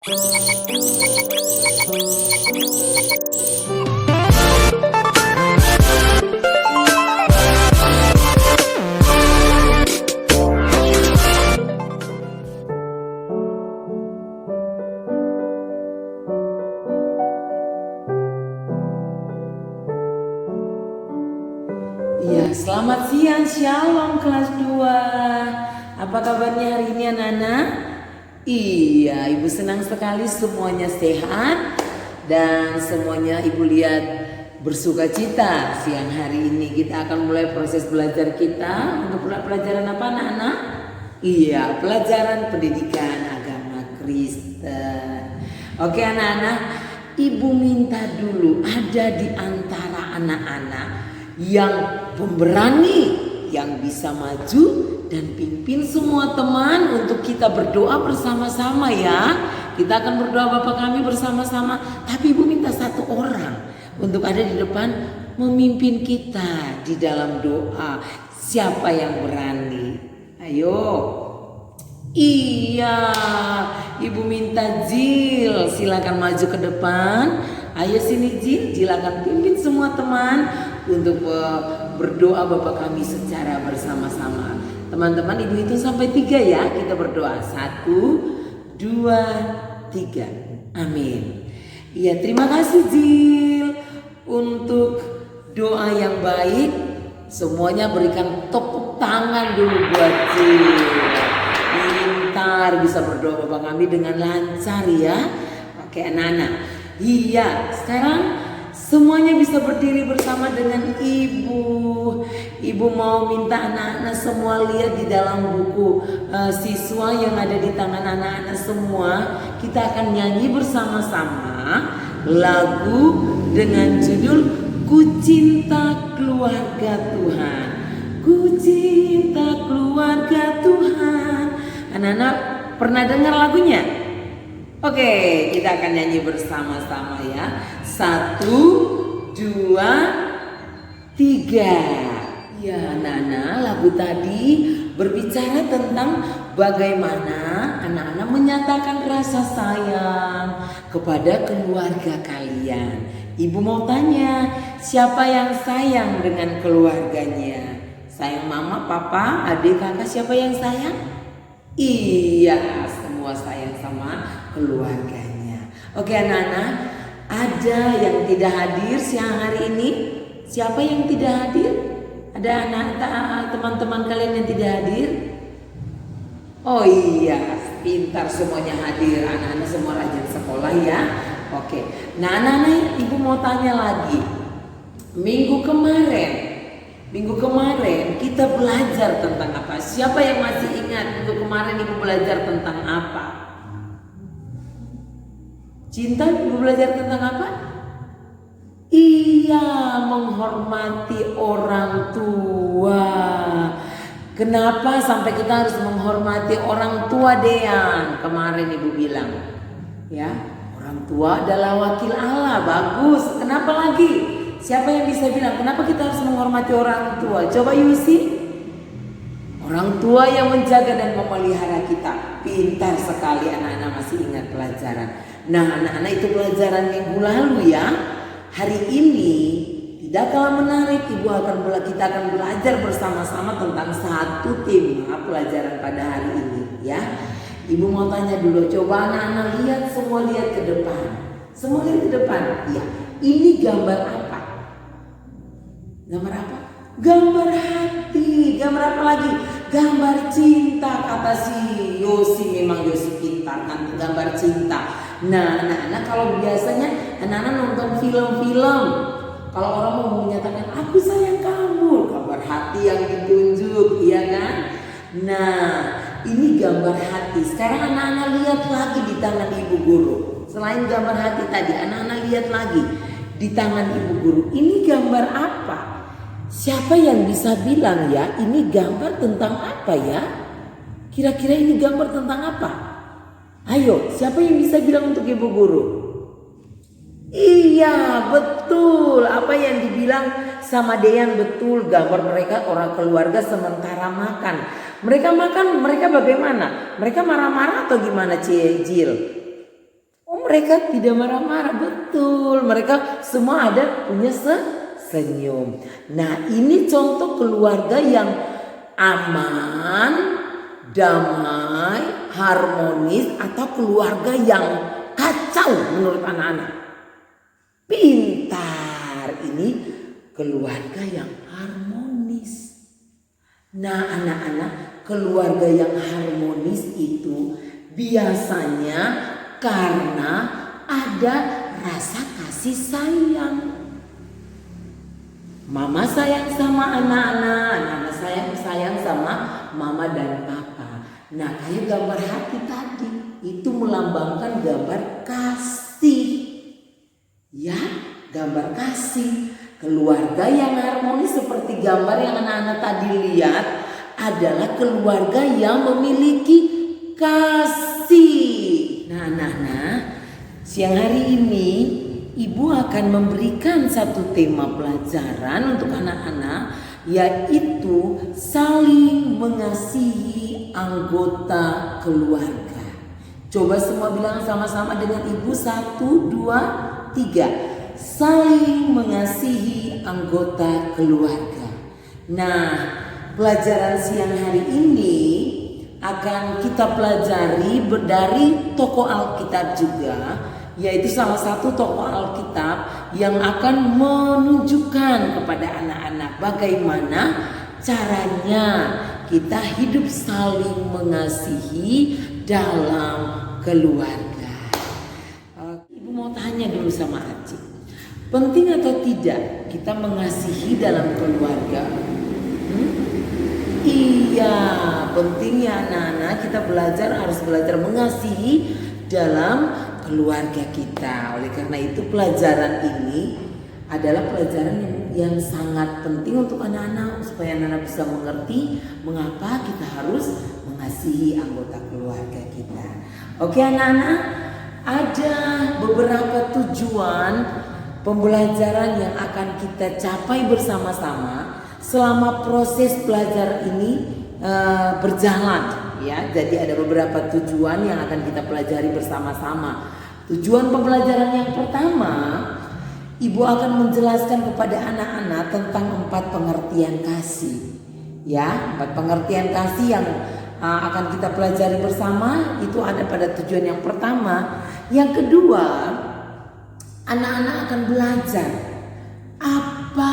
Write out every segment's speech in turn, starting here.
Ya, selamat siang, shalom kelas 2. Apa kabarnya hari ini anak-anak? Iya, Ibu senang sekali semuanya sehat dan semuanya Ibu lihat bersuka cita. Siang hari ini kita akan mulai proses belajar kita. Untuk pelajaran apa anak-anak? Iya, pelajaran pendidikan agama Kristen. Oke anak-anak, Ibu minta dulu ada di antara anak-anak yang pemberani, yang bisa maju dan pimpin semua teman untuk kita berdoa bersama-sama ya. Kita akan berdoa Bapa kami bersama-sama. Tapi Ibu minta satu orang untuk ada di depan memimpin kita di dalam doa. Siapa yang berani? Ayo. Iya, Ibu minta Jil, silakan maju ke depan. Ayo sini Jil akan pimpin semua teman untuk berdoa Bapa kami secara bersama-sama. Teman-teman Ibu hitung sampai 3 ya. Kita berdoa 1, 2, 3. Amin. Iya, terima kasih Jil untuk doa yang baik. Semuanya berikan tepuk tangan dulu buat Jil. Pintar bisa berdoa Bapa kami dengan lancar ya. Oke anak-anak. Iya, sekarang semuanya bisa berdiri bersama dengan Ibu. Ibu mau minta anak-anak semua lihat di dalam buku siswa yang ada di tangan anak-anak semua. Kita akan nyanyi bersama-sama lagu dengan judul Ku Cinta Keluarga Tuhan. Ku cinta keluarga Tuhan. Anak-anak pernah dengar lagunya? Oke, kita akan nyanyi bersama-sama ya. 1, 2, 3. Ya anak-anak, lagu tadi berbicara tentang bagaimana anak-anak menyatakan rasa sayang kepada keluarga kalian. Ibu mau tanya, siapa yang sayang dengan keluarganya? Sayang mama, papa, adik, kakak, siapa yang sayang? Iya, semua sayang sama keluarganya. Oke anak-anak, ada yang tidak hadir siang hari ini? Siapa yang tidak hadir? Ada teman-teman kalian yang tidak hadir? Oh iya, pintar semuanya hadir. Anak-anak semua rajin sekolah ya. Oke, nah anak-anak Ibu mau tanya lagi. Minggu kemarin kita belajar tentang apa? Siapa yang masih ingat minggu kemarin Ibu belajar tentang apa? Cinta, Ibu belajar tentang apa? Iya, menghormati orang tua. Kenapa sampai kita harus menghormati orang tua, Dean? Kemarin Ibu bilang, ya, orang tua adalah wakil Allah. Bagus. Kenapa lagi? Siapa yang bisa bilang kenapa kita harus menghormati orang tua? Coba Yusi. Orang tua yang menjaga dan memelihara kita. Pintar sekali anak-anak masih ingat pelajaran. Nah anak-anak itu pelajaran minggu lalu ya. Hari ini tidak kalah menarik. Kita akan belajar bersama-sama tentang satu tema pelajaran pada hari ini ya. Ibu mau tanya dulu, coba anak-anak lihat ke depan. Semua lihat ke depan. Ya, ini gambar apa? Gambar apa? Gambar hati. Gambar apa lagi? Gambar cinta, kata si Yosi. Memang Yosi pintar kan, gambar cinta. Nah anak-anak kalau biasanya anak-anak nonton film-film, kalau orang mau menyatakan aku sayang kamu, gambar hati yang ditunjuk, iya kan? Nah ini gambar hati. Sekarang anak-anak lihat lagi di tangan ibu guru. Selain gambar hati tadi, anak-anak lihat lagi di tangan ibu guru. Ini gambar apa? Siapa yang bisa bilang ya ini gambar tentang apa ya? Kira-kira ini gambar tentang apa? Ayo, siapa yang bisa bilang untuk ibu guru? Iya, betul. Apa yang dibilang sama Dean betul. Gambar mereka orang keluarga sementara makan. Mereka makan, mereka bagaimana? Mereka marah-marah atau gimana, Jil? mereka tidak marah-marah, betul. Mereka semua punya senyum. Nah, ini contoh keluarga yang aman, damai, harmonis, atau keluarga yang kacau menurut anak-anak. Pintar, ini keluarga yang harmonis. Nah, anak-anak, keluarga yang harmonis itu biasanya karena ada rasa kasih sayang. Mama sayang sama anak-anak, anak-anak sayang sama mama dan papa. Nah, kayak gambar hati tadi, itu melambangkan gambar kasih. Ya, gambar kasih. Keluarga yang harmonis seperti gambar yang anak-anak tadi lihat adalah keluarga yang memiliki kasih. Nah, anak-anak, siang hari ini Ibu akan memberikan satu tema pelajaran untuk anak-anak, yaitu saling mengasihi anggota keluarga. Coba semua bilang sama-sama dengan Ibu, 1, 2, 3. Saling mengasihi anggota keluarga. Nah, pelajaran siang hari ini akan kita pelajari dari tokoh Alkitab juga, yaitu salah satu tokoh Alkitab yang akan menunjukkan kepada anak-anak bagaimana caranya kita hidup saling mengasihi dalam keluarga. Ibu mau tanya dulu sama Aci, penting atau tidak kita mengasihi dalam keluarga? Iya, pentingnya anak-anak kita harus belajar mengasihi dalam keluarga kita. Oleh karena itu pelajaran ini adalah pelajaran yang sangat penting untuk anak-anak, supaya anak-anak bisa mengerti mengapa kita harus mengasihi anggota keluarga kita. Oke anak-anak, ada beberapa tujuan pembelajaran yang akan kita capai bersama-sama selama proses belajar ini berjalan, ya. Jadi ada beberapa tujuan yang akan kita pelajari bersama-sama. Tujuan pembelajaran yang pertama, Ibu akan menjelaskan kepada anak-anak tentang 4 pengertian kasih, ya. 4 pengertian kasih yang akan kita pelajari bersama itu ada pada tujuan yang pertama. Yang kedua, anak-anak akan belajar apa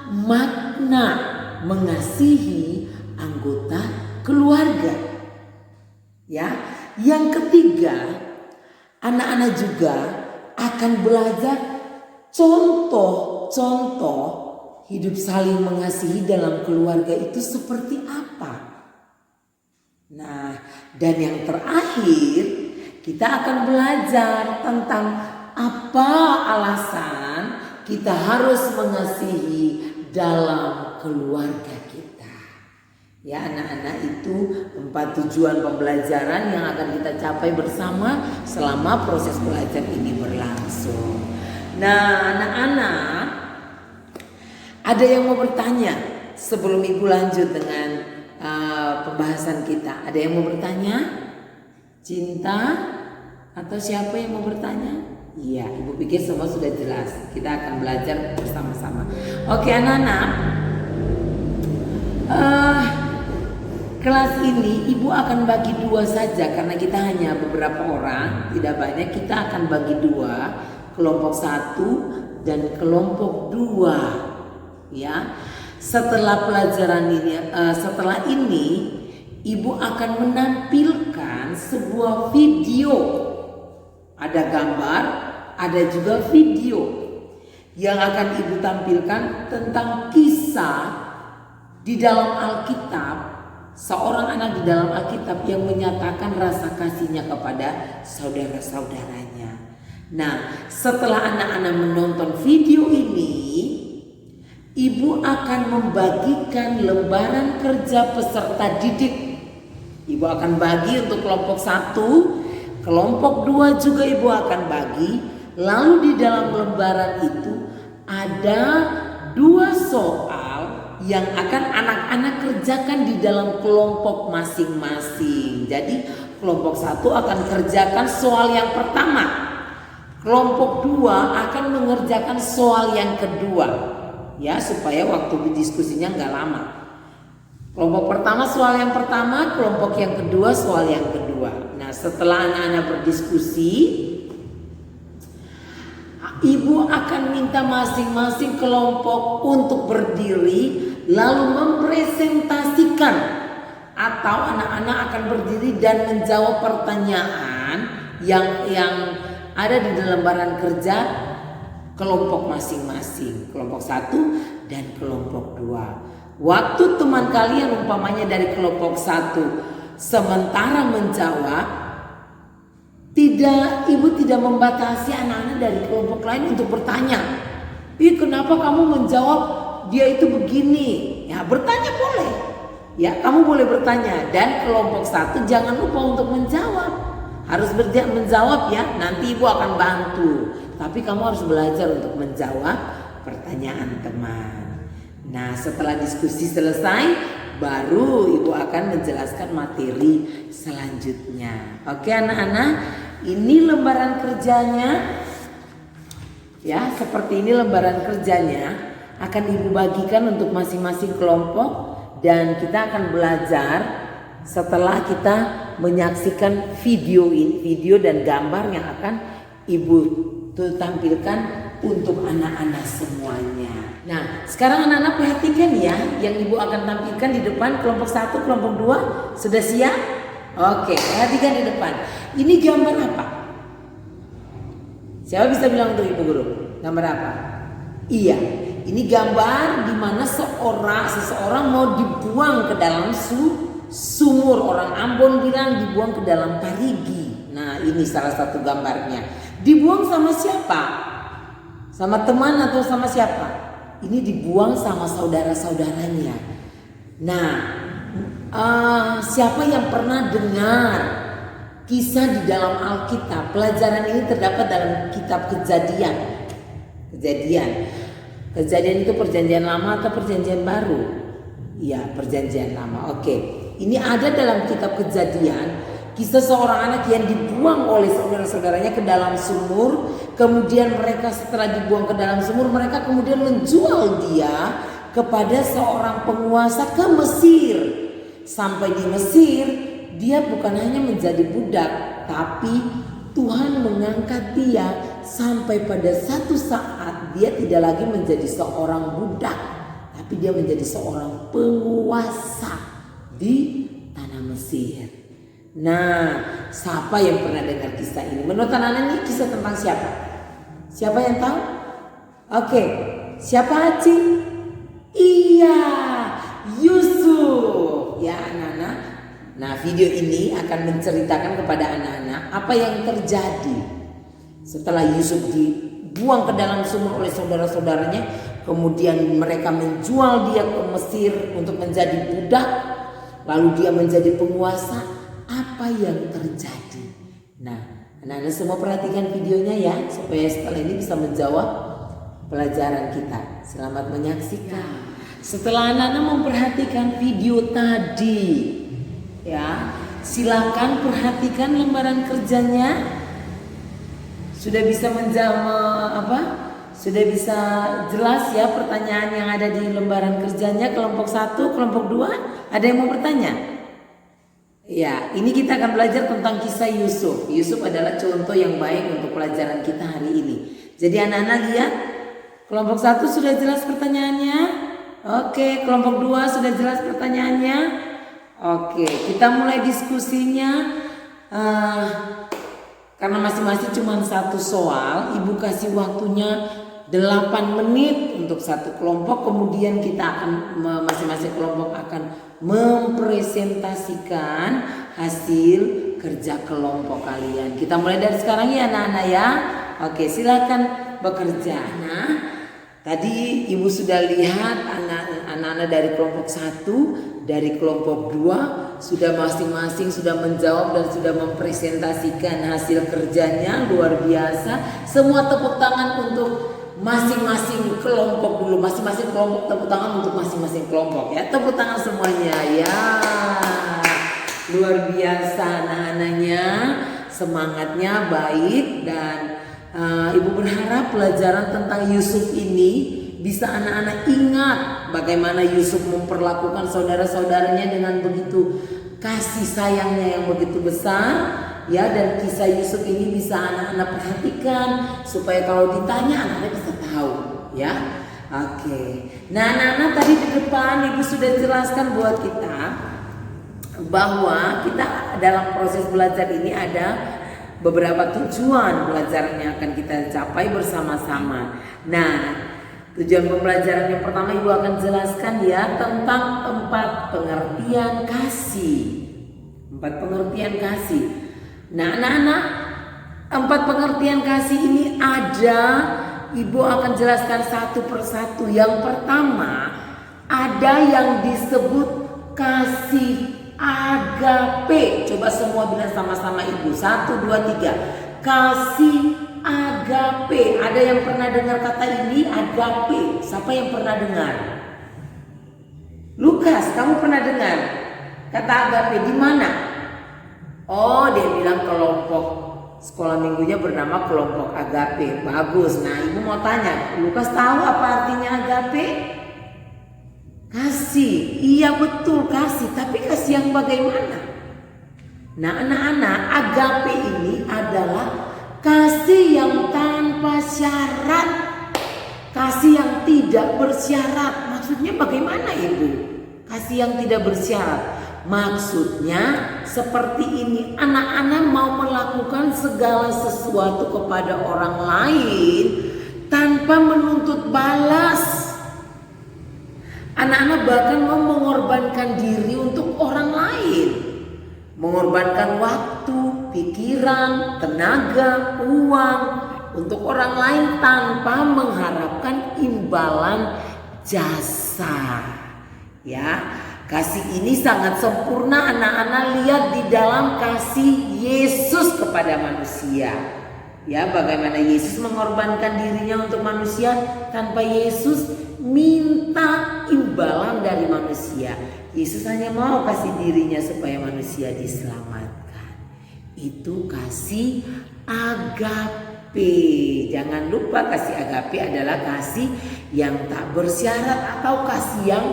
makna mengasihi anggota keluarga, ya. Yang ketiga, anak-anak juga akan belajar contoh-contoh hidup saling mengasihi dalam keluarga itu seperti apa. Nah, dan yang terakhir kita akan belajar tentang apa alasan kita harus mengasihi dalam keluarga kita. Ya anak-anak, itu 4 tujuan pembelajaran yang akan kita capai bersama selama proses belajar ini berlangsung. Nah anak-anak, ada yang mau bertanya sebelum Ibu lanjut dengan pembahasan kita? Ada yang mau bertanya? Cinta atau siapa yang mau bertanya? Iya, Ibu pikir semua sudah jelas. Kita akan belajar bersama-sama. Oke anak-anak, kelas ini Ibu akan bagi 2 saja karena kita hanya beberapa orang, tidak banyak. Kita akan bagi 2, kelompok 1 dan kelompok 2, ya. Setelah pelajaran ini, setelah ini Ibu akan menampilkan sebuah video. Ada gambar, ada juga video yang akan Ibu tampilkan tentang kisah di dalam Alkitab, seorang anak di dalam Alkitab yang menyatakan rasa kasihnya kepada saudara-saudaranya. Nah, setelah anak-anak menonton video ini, Ibu akan membagikan lembaran kerja peserta didik. Ibu akan bagi untuk kelompok 1, kelompok 2 juga Ibu akan bagi. Lalu di dalam lembaran itu ada 2 soal yang akan anak-anak kerjakan di dalam kelompok masing-masing. Jadi kelompok 1 akan kerjakan soal yang pertama. kelompok 2 akan mengerjakan soal yang kedua, ya, supaya waktu diskusinya nggak lama. Kelompok pertama soal yang pertama, kelompok yang kedua soal yang kedua. Nah, setelah anak-anak berdiskusi, ibu akan minta masing-masing kelompok untuk berdiri lalu mempresentasikan, atau anak-anak akan berdiri dan menjawab pertanyaan yang ada di dalam lembaran kerja kelompok masing-masing, kelompok 1 dan kelompok 2. Waktu teman kalian umpamanya dari kelompok 1 sementara menjawab, ibu tidak membatasi anak-anak dari kelompok lain untuk bertanya. Kenapa kamu menjawab dia itu begini? Ya, bertanya boleh. Ya, kamu boleh bertanya. Dan kelompok 1 jangan lupa untuk menjawab. Harus menjawab ya. Nanti ibu akan bantu. Tapi kamu harus belajar untuk menjawab pertanyaan teman. Nah, setelah diskusi selesai, baru ibu akan menjelaskan materi selanjutnya. Oke anak-anak, ini lembaran kerjanya. Ya, seperti ini lembaran kerjanya. Akan ibu bagikan untuk masing-masing kelompok. Dan kita akan belajar setelah kita menyaksikan video dan gambar yang akan ibu tampilkan untuk anak-anak semuanya. Nah, sekarang anak-anak perhatikan ya, yang ibu akan tampilkan di depan kelompok 1, kelompok 2. Sudah siap? Oke, perhatikan di depan. Ini gambar apa? Siapa bisa bilang untuk ibu guru? Gambar apa? Iya, ini gambar di mana seseorang mau dibuang ke dalam sumur. Orang Ambon bilang dibuang ke dalam parigi. Nah, ini salah satu gambarnya. Dibuang sama siapa? Sama teman atau sama siapa? Ini dibuang sama saudara-saudaranya. Nah, siapa yang pernah dengar kisah di dalam Alkitab? Pelajaran ini terdapat dalam kitab Kejadian. Kejadian itu perjanjian lama atau perjanjian baru? Iya, perjanjian lama. Oke. Ini ada dalam kitab Kejadian. Kisah seorang anak yang dibuang oleh saudara-saudaranya ke dalam sumur. Kemudian mereka setelah dibuang ke dalam sumur, mereka kemudian menjual dia kepada seorang penguasa ke Mesir. Sampai di Mesir, dia bukan hanya menjadi budak, tapi Tuhan mengangkat dia sampai pada satu saat dia tidak lagi menjadi seorang budak, tapi dia menjadi seorang penguasa di tanah Mesir. Nah, siapa yang pernah dengar kisah ini? Menurut anak-anak ini kisah tentang siapa? Siapa yang tahu? Oke, siapa Aci? Iya, Yusuf. Ya anak-anak. Nah, video ini akan menceritakan kepada anak-anak apa yang terjadi setelah Yusuf dibuang ke dalam sumur oleh saudara-saudaranya. Kemudian mereka menjual dia ke Mesir untuk menjadi budak. Lalu dia menjadi penguasa. Apa yang terjadi? Nah, anak-anak semua perhatikan videonya ya, supaya setelah ini bisa menjawab pelajaran kita. Selamat menyaksikan. Setelah anak-anak memperhatikan video tadi, ya, silakan perhatikan lembaran kerjanya. Sudah bisa menjawab Sudah bisa jelas ya pertanyaan yang ada di lembaran kerjanya kelompok 1, kelompok 2? Ada yang mau bertanya? Ya, ini kita akan belajar tentang kisah Yusuf. Yusuf adalah contoh yang baik untuk pelajaran kita hari ini. Jadi anak-anak lihat, kelompok 1 sudah jelas pertanyaannya. Oke, kelompok 2 sudah jelas pertanyaannya. Oke, kita mulai diskusinya. Karena masing-masing cuma satu soal, ibu kasih waktunya 8 menit untuk satu kelompok. Kemudian kita akan masing-masing kelompok akan mempresentasikan hasil kerja kelompok kalian. Kita mulai dari sekarang ya anak-anak ya. Oke, silakan bekerja. Nah, tadi ibu sudah lihat anak-anak dari kelompok 1, dari kelompok 2 sudah masing-masing sudah menjawab dan sudah mempresentasikan hasil kerjanya. Luar biasa. Semua tepuk tangan untuk masing-masing kelompok dulu. Masing-masing kelompok tepuk tangan untuk masing-masing kelompok ya. Tepuk tangan semuanya ya. Luar biasa anak-anaknya. Semangatnya baik dan Ibu berharap pelajaran tentang Yusuf ini bisa anak-anak ingat bagaimana Yusuf memperlakukan saudara-saudaranya dengan begitu kasih sayangnya yang begitu besar, ya. Dan kisah Yusuf ini bisa anak-anak perhatikan supaya kalau ditanya anak-anak bisa tahu, ya. Oke. Nah, anak-anak tadi di depan Ibu sudah jelaskan buat kita bahwa kita dalam proses belajar ini ada beberapa tujuan pelajaran yang akan kita capai bersama-sama. Nah, tujuan pembelajaran yang pertama Ibu akan jelaskan ya tentang 4 pengertian kasih. 4 pengertian kasih. Nah, anak-anak, 4 pengertian kasih ini ada, Ibu akan jelaskan satu persatu. Yang pertama, ada yang disebut kasih agape. Coba semua bilang sama-sama Ibu. 1, 2, 3. Kasih agape. Ada yang pernah dengar kata ini, agape? Siapa yang pernah dengar? Lukas, kamu pernah dengar kata agape di mana? Oh, dia bilang kelompok sekolah minggunya bernama kelompok agape. Bagus. Nah, Ibu mau tanya, Lukas tahu apa artinya agape? Kasih. Iya betul, kasih. Tapi kasih yang bagaimana? Nah, anak-anak, agape ini adalah kasih yang tanpa syarat, kasih yang tidak bersyarat. Maksudnya bagaimana Ibu? Kasih yang tidak bersyarat. Maksudnya seperti ini, anak-anak mau melakukan segala sesuatu kepada orang lain tanpa menuntut balas. Anak-anak bahkan mau mengorbankan diri untuk orang lain. Mengorbankan waktu, pikiran, tenaga, uang untuk orang lain tanpa mengharapkan imbalan jasa. Ya, kasih ini sangat sempurna anak-anak lihat di dalam kasih Yesus kepada manusia. Ya, bagaimana Yesus mengorbankan dirinya untuk manusia tanpa Yesus minta imbalan dari manusia. Yesus hanya mau kasih dirinya supaya manusia diselamatkan. Itu kasih agape. Jangan lupa kasih agape adalah kasih yang tak bersyarat atau kasih yang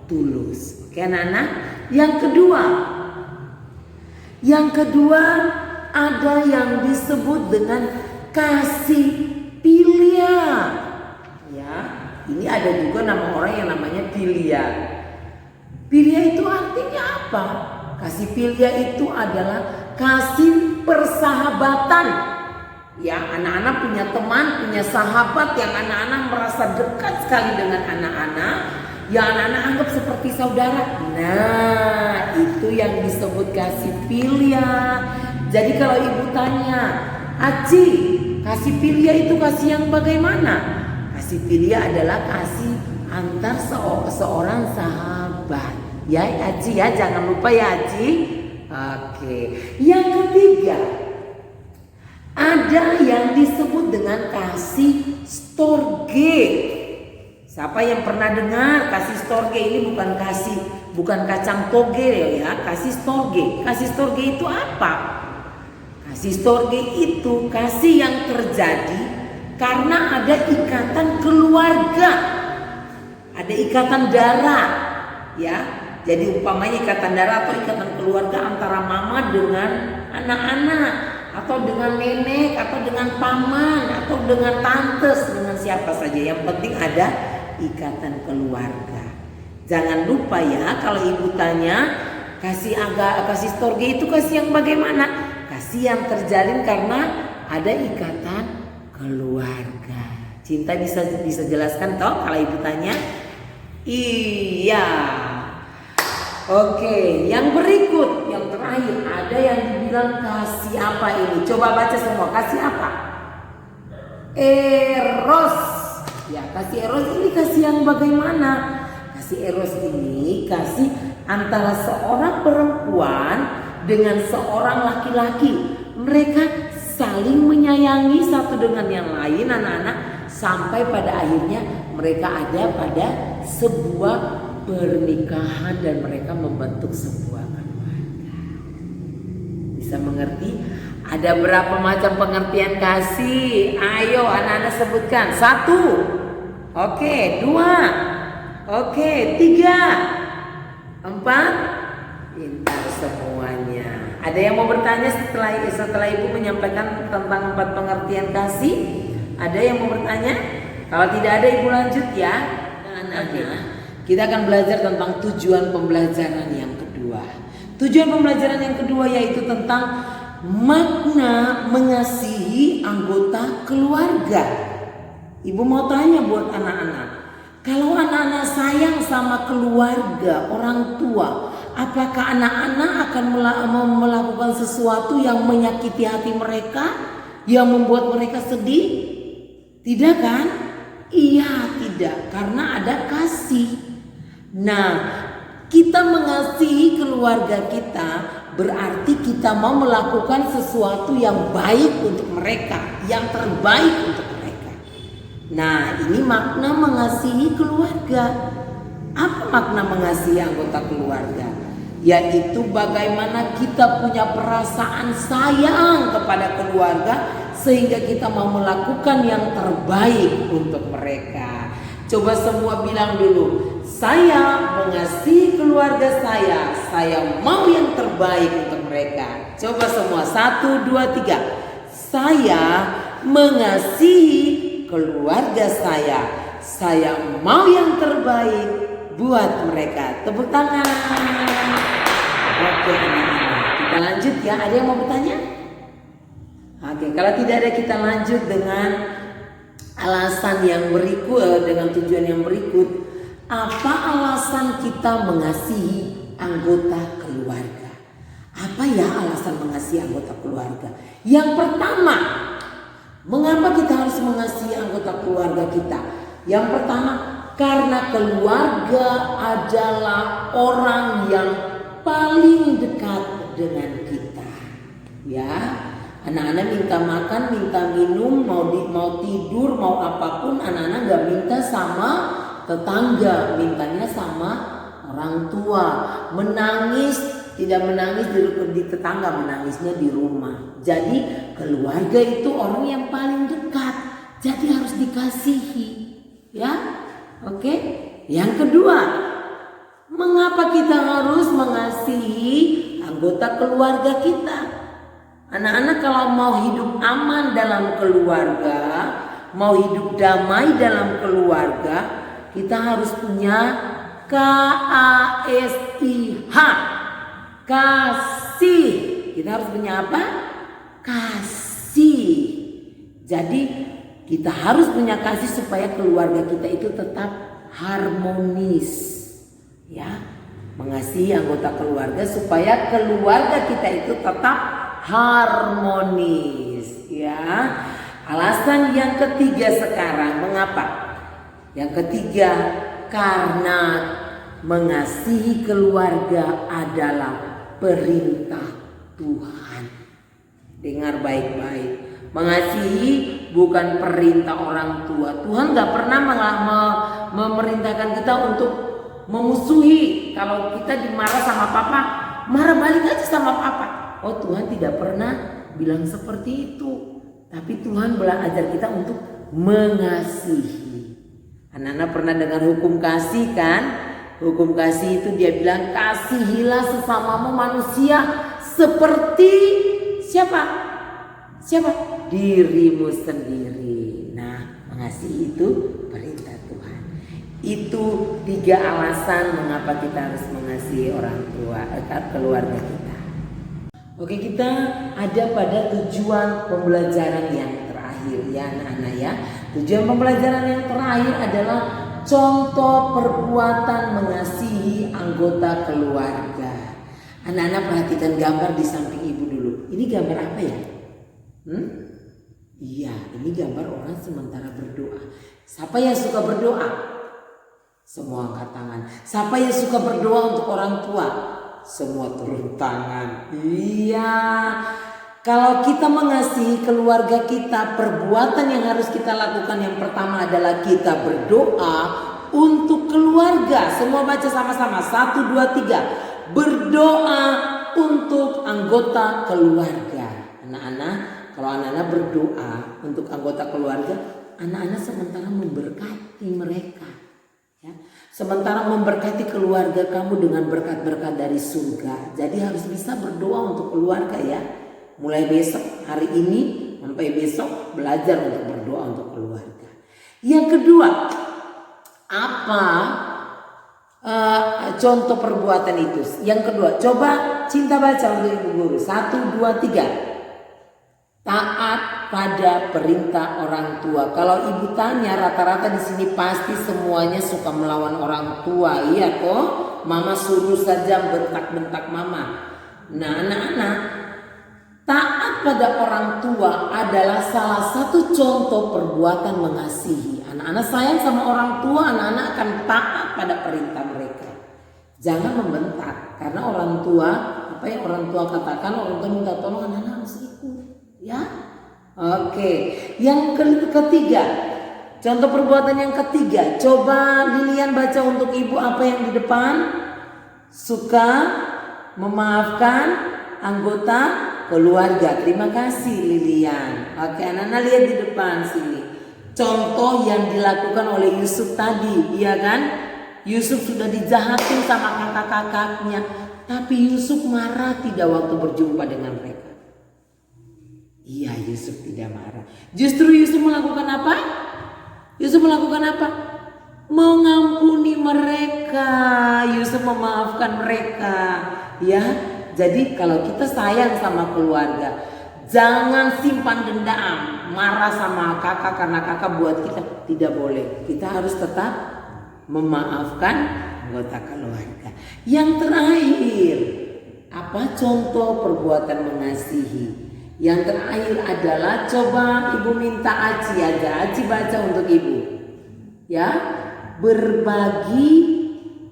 tulus. Oke anak-anak. Yang kedua ada yang disebut dengan kasih filia. Ya, ini ada juga nama orang yang namanya filia. Filia itu artinya apa? Kasih filia itu adalah kasih persahabatan. Ya, anak-anak punya teman, punya sahabat yang anak-anak merasa dekat sekali dengan anak-anak, yang anak-anak anggap seperti saudara. Nah, itu yang disebut kasih filia. Jadi kalau Ibu tanya, Aci, kasih filia itu kasih yang bagaimana? Kasih filia adalah kasih antar seorang sahabat. Ya Aci ya, jangan lupa ya Aci. Oke. Yang ketiga, ada yang disebut dengan kasih storge. Siapa yang pernah dengar kasih storge? Ini bukan kacang toge ya, kasih storge. Kasih storge itu apa? Kasih storge itu kasih yang terjadi karena ada ikatan keluarga, ada ikatan darah, ya. Jadi umpamanya ikatan darah atau ikatan keluarga antara mama dengan anak-anak, atau dengan nenek, atau dengan paman, atau dengan tante, dengan siapa saja. Yang penting ada ikatan keluarga. Jangan lupa ya, kalau Ibu tanya kasih storge itu kasih yang bagaimana? Kasih yang terjalin karena ada ikatan keluarga. Cinta bisa jelaskan toh kalau Ibu tanya? Iya. Oke, yang berikut, yang terakhir ada yang dibilang kasih apa ini? Coba baca semua, kasih apa? Eros. Ya, kasih eros ini kasih yang bagaimana? Kasih eros ini kasih antara seorang perempuan dengan seorang laki-laki. Mereka saling menyayangi satu dengan yang lain anak-anak, sampai pada akhirnya mereka ada pada sebuah pernikahan dan mereka membentuk sebuah keluarga. Bisa mengerti? Ada berapa macam pengertian kasih? Ayo anak-anak sebutkan. 1. Oke, 2. Oke, 3. 4. Pintar semuanya. Ada yang mau bertanya setelah Ibu menyampaikan tentang 4 pengertian kasih? Ada yang mau bertanya? Kalau tidak ada, Ibu lanjut ya. Anak-anak, kita akan belajar tentang tujuan pembelajaran yang kedua. Tujuan pembelajaran yang kedua yaitu tentang makna mengasihi anggota keluarga. Ibu mau tanya buat anak-anak, kalau anak-anak sayang sama keluarga, orang tua, apakah anak-anak akan melakukan sesuatu yang menyakiti hati mereka, yang membuat mereka sedih? Tidak kan? Iya, tidak, karena ada kasih. Nah, kita mengasihi keluarga kita berarti kita mau melakukan sesuatu yang baik untuk mereka, yang terbaik untuk mereka. Nah, ini makna mengasihi keluarga. Apa makna mengasihi anggota keluarga? Yaitu bagaimana kita punya perasaan sayang kepada keluarga sehingga kita mau melakukan yang terbaik untuk mereka. Coba semua bilang dulu, saya mengasihi keluarga saya mau yang terbaik untuk mereka. Coba semua, 1, 2, 3. Saya mengasihi keluarga saya mau yang terbaik buat mereka. Tepuk tangan. Oke, kita lanjut ya. Ada yang mau bertanya? Oke, kalau tidak ada kita lanjut dengan alasan yang berikut, dengan tujuan yang berikut. Apa alasan kita mengasihi anggota keluarga? Apa ya alasan mengasihi anggota keluarga? Yang pertama, mengapa kita harus mengasihi anggota keluarga kita? Yang pertama, karena keluarga adalah orang yang paling dekat dengan kita. Ya, anak-anak minta makan, minta minum, mau tidur, mau apapun, anak-anak gak minta sama tetangga, mintanya sama orang tua. Menangis, tidak menangis di tetangga, menangisnya di rumah. Jadi keluarga itu orang yang paling dekat, jadi harus dikasihi. Ya, oke. Yang kedua, mengapa kita harus mengasihi anggota keluarga kita? Anak-anak kalau mau hidup aman dalam keluarga, mau hidup damai dalam keluarga, kita harus punya KASIH, kasih. Kita harus punya apa? Kasih. Jadi kita harus punya kasih supaya keluarga kita itu tetap harmonis. Ya, mengasihi anggota keluarga supaya keluarga kita itu tetap harmonis. Ya, alasan yang ketiga sekarang, mengapa? Yang ketiga, karena mengasihi keluarga adalah perintah Tuhan. Dengar baik-baik, mengasihi bukan perintah orang tua. Tuhan gak pernah memerintahkan kita untuk memusuhi. Kalau kita dimarah sama papa, marah balik aja sama papa. Oh, Tuhan tidak pernah bilang seperti itu. Tapi Tuhan belajar kita untuk mengasihi. Anak-anak pernah dengar hukum kasih kan? Hukum kasih itu dia bilang, kasihilah sesamamu manusia seperti siapa? Siapa? Dirimu sendiri. Nah, mengasihi itu perintah Tuhan. Itu 3 alasan mengapa kita harus mengasihi orang tua, keluarga kita. Oke, kita ada pada tujuan pembelajaran yang terakhir ya anak-anak ya. Tujuan pembelajaran yang terakhir adalah contoh perbuatan mengasihi anggota keluarga. Anak-anak perhatikan gambar di samping ibu dulu. Ini gambar apa ya? Iya, ini gambar orang sementara berdoa. Siapa yang suka berdoa? Semua angkat tangan. Siapa yang suka berdoa untuk orang tua? Semua turun tangan. Iya. Kalau kita mengasihi keluarga kita, perbuatan yang harus kita lakukan yang pertama adalah kita berdoa untuk keluarga. Semua baca sama-sama. 1, 2, 3. Berdoa untuk anggota keluarga. Anak-anak, kalau anak-anak berdoa untuk anggota keluarga, anak-anak sementara memberkati mereka. Ya. Sementara memberkati keluarga kamu dengan berkat-berkat dari surga. Jadi harus bisa berdoa untuk keluarga ya. Mulai besok, hari ini sampai besok belajar untuk berdoa untuk keluarga. Yang kedua, apa contoh perbuatan itu? Yang kedua, coba cinta baca untuk ibu guru. 1, 2, 3. Taat pada perintah orang tua. Kalau ibu tanya, rata-rata di sini pasti semuanya suka melawan orang tua. Iya kok, mama suruh saja bentak-bentak mama. Nah anak-anak, taat pada orang tua adalah salah satu contoh perbuatan mengasihi. Anak-anak sayang sama orang tua, anak-anak akan taat pada perintah mereka. Jangan membentak, karena orang tua, apa yang orang tua katakan, orang tua minta tolong, anak-anak harus ikut. Ya, oke. Yang ketiga, contoh perbuatan yang ketiga. Coba Lilian baca untuk ibu apa yang di depan. Suka memaafkan anggota keluarga. Terima kasih Lilian. Oke, anak-anak lihat di depan sini. Contoh yang dilakukan oleh Yusuf tadi, iya kan? Yusuf sudah dijahatin sama kakak-kakaknya, tapi Yusuf marah tidak waktu berjumpa dengan mereka. Iya, Yusuf tidak marah. Justru Yusuf melakukan apa? Yusuf melakukan apa? Mengampuni mereka. Yusuf memaafkan mereka. Ya, jadi kalau kita sayang sama keluarga, jangan simpan dendam, marah sama kakak karena kakak buat kita. Tidak boleh. Kita harus tetap memaafkan anggota keluarga. Yang terakhir, apa contoh perbuatan mengasihi? Yang terakhir adalah coba ibu minta Aci aja, Aci baca untuk ibu. Ya, berbagi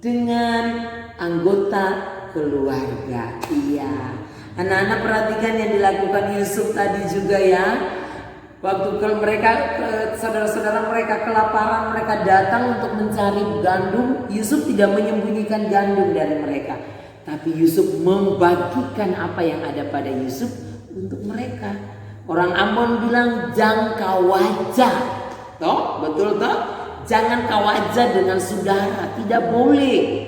dengan anggota keluarga. Iya. Anak-anak perhatikan yang dilakukan Yusuf tadi juga ya. Waktu mereka saudara-saudara mereka kelaparan, mereka datang untuk mencari gandum. Yusuf tidak menyembunyikan gandum dari mereka, tapi Yusuf membagikan apa yang ada pada Yusuf untuk mereka. Orang Ambon bilang jangan wajah, toh betul toh? Jangan wajah dengan saudara, tidak boleh.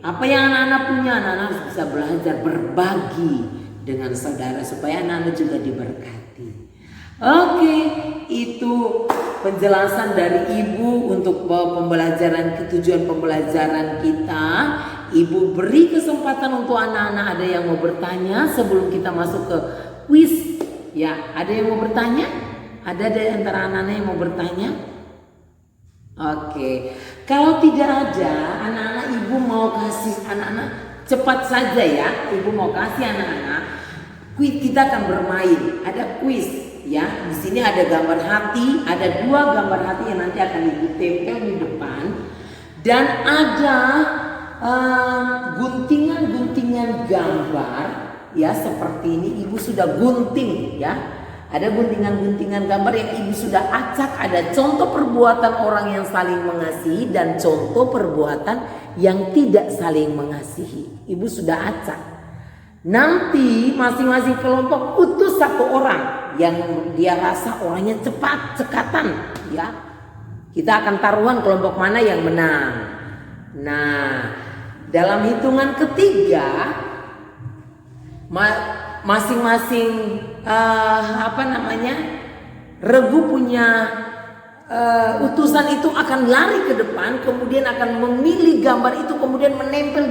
Apa yang anak-anak punya, anak-anak harus bisa belajar berbagi dengan saudara supaya anak-anak juga diberkati. Oke, itu penjelasan dari ibu untuk pembelajaran, tujuan pembelajaran kita. Ibu beri kesempatan untuk anak-anak, ada yang mau bertanya sebelum kita masuk ke kuis. Ya, ada yang mau bertanya? Ada dari antara anak-anak yang mau bertanya? Oke. Kalau tidak ada, anak-anak ibu mau kasih anak-anak cepat saja ya. Ibu mau kasih anak-anak kuis, kita akan bermain. Ada kuis ya. Di sini ada gambar hati, ada 2 gambar hati yang nanti akan ibu tempel di depan, dan ada guntingan-guntingan gambar. Ya, seperti ini ibu sudah gunting ya. Ada guntingan-guntingan gambar yang ibu sudah acak. Ada contoh perbuatan orang yang saling mengasihi dan contoh perbuatan yang tidak saling mengasihi. Ibu sudah acak. Nanti masing-masing kelompok utus 1 orang yang dia rasa orangnya cepat, cekatan ya. Kita akan taruhan kelompok mana yang menang. Nah, dalam hitungan ketiga masing-masing regu punya utusan itu akan lari ke depan, kemudian akan memilih gambar itu, kemudian menempel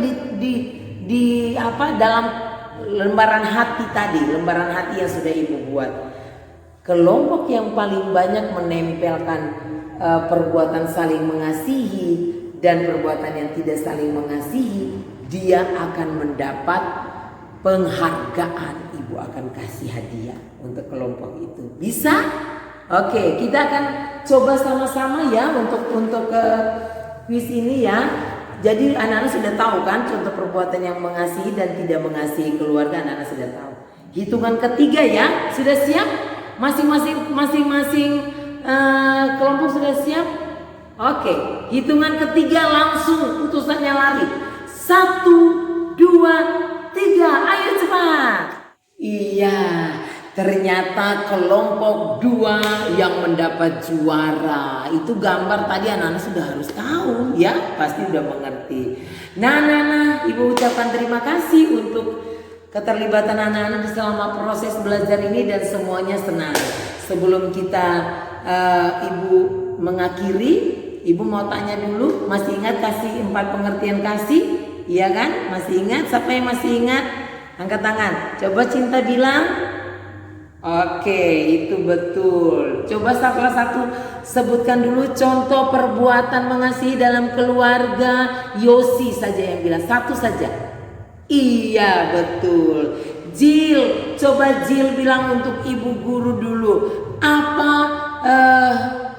di dalam lembaran hati tadi, lembaran hati yang sudah ibu buat. Kelompok yang paling banyak menempelkan perbuatan saling mengasihi dan perbuatan yang tidak saling mengasihi, dia akan mendapat penghargaan. Ibu akan kasih hadiah untuk kelompok itu. Bisa? Oke, kita akan coba sama-sama ya untuk kuis ini ya. Jadi anak-anak sudah tahu kan contoh perbuatan yang mengasihi dan tidak mengasihi keluarga, anak-anak sudah tahu. Hitungan ketiga ya, sudah siap? Masing-masing kelompok sudah siap? Oke, hitungan ketiga langsung utusannya lari. 1, 2, 3, ayo cepat. Iya, Ternyata kelompok 2 yang mendapat juara. Itu gambar tadi anak-anak sudah harus tahu ya, pasti udah mengerti. Nah, Ibu ucapkan terima kasih untuk keterlibatan anak-anak selama proses belajar ini dan semuanya senang. Sebelum kita Ibu mengakhiri, Ibu mau tanya dulu, masih ingat kasih 4 pengertian kasih? Iya kan? Masih ingat? Siapa yang masih ingat? Angkat tangan. Coba Cinta bilang. Oke, itu betul. Coba salah satu sebutkan dulu contoh perbuatan mengasihi dalam keluarga. Yosi saja yang bilang, satu saja. Iya, betul. Jill, coba Jill bilang untuk ibu guru dulu. Apa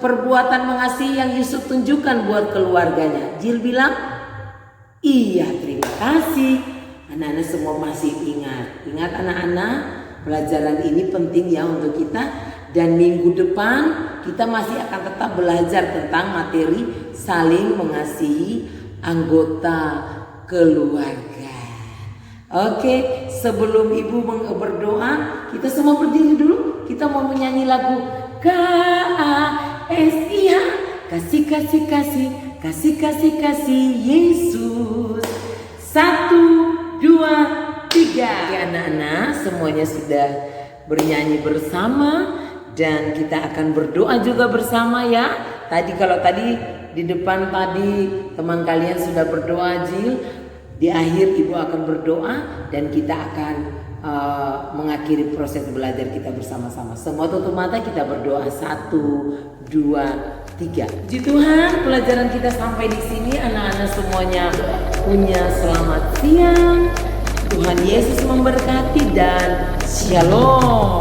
perbuatan mengasihi yang Yusuf tunjukkan buat keluarganya? Jill bilang, iya, terima kasih. Anak-anak semua masih ingat. Ingat anak-anak? Pelajaran ini penting ya untuk kita, dan minggu depan kita masih akan tetap belajar tentang materi saling mengasihi anggota keluarga. Oke, sebelum Ibu berdoa, kita semua berdiri dulu. Kita mau menyanyi lagu KASIH, kasih kasih kasih kasih kasih kasih Yesus. 1, 2, 3. Ya, anak-anak semuanya sudah bernyanyi bersama dan kita akan berdoa juga bersama ya. Kalau tadi di depan tadi teman kalian sudah berdoa, Jill, di akhir Ibu akan berdoa dan kita akan mengakhiri proses belajar kita bersama-sama. Semua tutup mata, kita berdoa. 1, 2, 3. Puji Tuhan, pelajaran kita sampai di sini. Anak-anak semuanya punya selamat siang. Tuhan Yesus memberkati dan shalom.